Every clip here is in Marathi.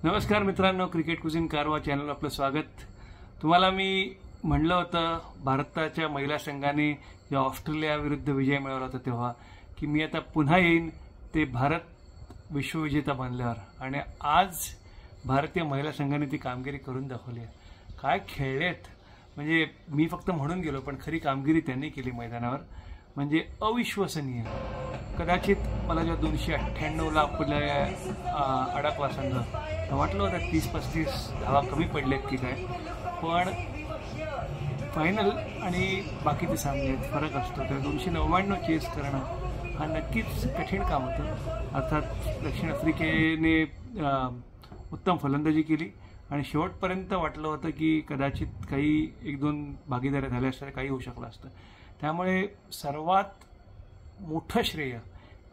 नमस्कार मित्रांनो, क्रिकेट कुझिन कारवा चॅनल आपलं स्वागत। तुम्हाला मी म्हणलं होतं भारताच्या महिला संघाने जेव्हा ऑस्ट्रेलिया विरुद्ध विजय मिळवला होता तेव्हा की मी आता पुन्हा येईन ते भारत विश्वविजेता बनल्यावर। आणि आज भारतीय महिला संघाने ती कामगिरी करून दाखवली आहे। काय खेळलेत, म्हणजे मी फक्त म्हणून गेलो पण खरी कामगिरी त्यांनी केली मैदानावर, म्हणजे अविश्वसनीय। कदाचित मला जेव्हा 298ला आपल्या अडकला संघ वाटलं होतं 30-35 धावा कमी पडलेत की काय, पण फायनल आणि बाकीचे सामने फरक असतो। तर 299 चेस करणं हा नक्कीच कठीण काम होतं। अर्थात दक्षिण आफ्रिकेने उत्तम फलंदाजी केली आणि शेवटपर्यंत वाटलं होतं की कदाचित काही 1-2 भागीदाऱ्या झाल्या असत्या, काही होऊ शकलं असतं। त्यामुळे सर्वात मोठं श्रेय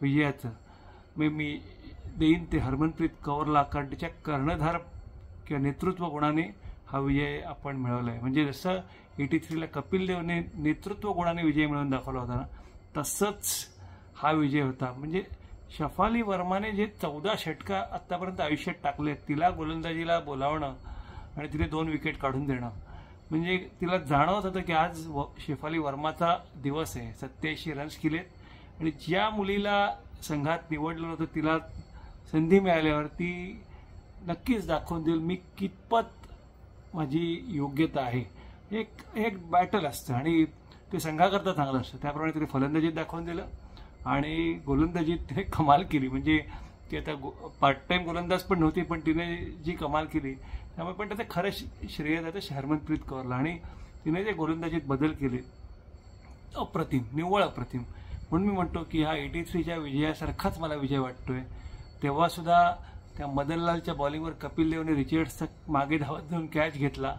विजयाचं मी देईन ते हरमनप्रीत कौरला, कारण तिच्या कर्णधार किंवा नेतृत्व गुणाने हा विजय आपण मिळवला आहे। म्हणजे जसं 83ला कपिल देवने नेतृत्व गुणाने विजय मिळवून दाखवला होता ना, तसंच हा विजय होता। म्हणजे शफाली वर्माने जे 14 षटका आत्तापर्यंत आयुष्यात टाकले, तिला गोलंदाजीला बोलावणं आणि तिने 2 विकेट काढून देणं, म्हणजे तिला जाणवत होतं की आज शेफाली वर्माचा दिवस आहे। 87 रन्स केलेत आणि ज्या मुलीला संघात निवडलं होतं तिला संधी मिळाल्यावर ती नक्कीच दाखवून देईल मी कितपत माझी योग्यता आहे। एक बॅटल असतं आणि ते संघाकरता चांगलं असतं। त्याप्रमाणे तिने फलंदाजीत दाखवून दिलं आणि गोलंदाजीत तिने कमाल केली। म्हणजे ती आता पार्ट टाइम गोलंदाज पण नव्हती, पण तिने जी कमाल केली त्यामुळे पण त्याचं खरं श्रेय जातं हरमनप्रीत कौरला। आणि तिने जे गोलंदाजीत बदल केले अप्रतिम, निव्वळ अप्रतिम। म्हणून मी म्हणतो की हा 83च्या विजयासारखाच मला विजय वाटतोय। तेव्हा सुद्धा त्या मदनलालच्या बॉलिंगवर कपिल देवने रिचर्ड्सचा मागे धावत जाऊन कॅच घेतला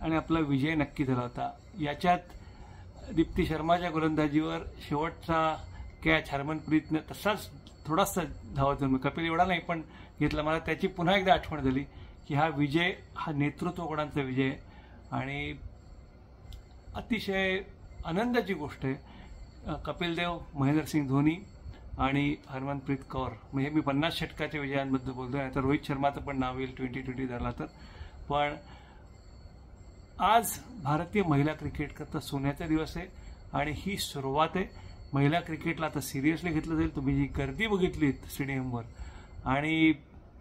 आणि आपला विजय नक्की झाला होता। याच्यात दीप्ती शर्माच्या गोलंदाजीवर शेवटचा कॅच हरमनप्रीतने तसाच थोडासा धावत जाऊन, कपिल एवढा नाही पण घेतला। मला त्याची पुन्हा एकदा आठवण झाली की हा विजय हा नेतृत्व गुणांचा विजय आणि अतिशय आनंदाची गोष्ट आहे। कपिल देव, महेंद्रसिंग धोनी आणि हरमनप्रीत कौर, म्हणजे मी 50 षटकाच्या विजयांबद्दल बोलतोय। आता रोहित शर्माचं पण नाव येईल 2020 झाला तर। पण आज भारतीय महिला क्रिकेट करता सोन्याचा दिवस आहे आणि ही सुरुवात आहे। महिला क्रिकेटला आता सिरियसली घेतलं जाईल। तुम्ही जी गर्दी बघितलीत स्टेडियमवर आणि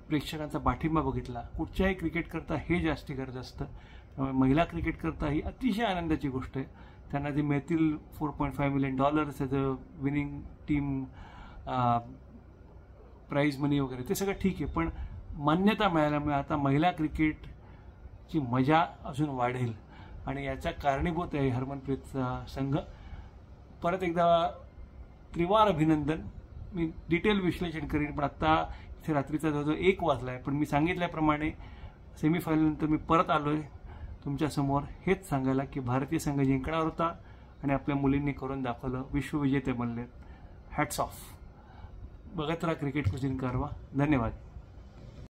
प्रेक्षकांचा पाठिंबा बघितला, कुठच्याही क्रिकेट करता हे जास्ती गरज असतं। त्यामुळे महिला क्रिकेट करता ही अतिशय आनंदाची गोष्ट आहे। त्यांना जे मिळतील $4.5 मिलियन त्याचं विनिंग टीम प्राइज मनी वगैरे ते सगळं ठीक आहे, पण मान्यता मिळाल्यामुळे आता महिला क्रिकेटची मजा अजून वाढेल आणि याचा कारणीभूत आहे हरमनप्रीतचा संघ। परत एकदा त्रिवार अभिनंदन। मी डिटेल विश्लेषण करीन, पण आत्ता इथे रात्रीचा जवळजवळ 1 वाजला आहे। पण मी सांगितल्याप्रमाणे सेमीफायनलनंतर मी परत आलो आहे तुमच्यासमोर हेच सांगायला की भारतीय संघ जिंकणार होता आणि आपल्या मुलींनी करून दाखवलं, विश्वविजेते बनलेत। Hats off. बघत राहा क्रिकेट कुझिन कारवा। धन्यवाद।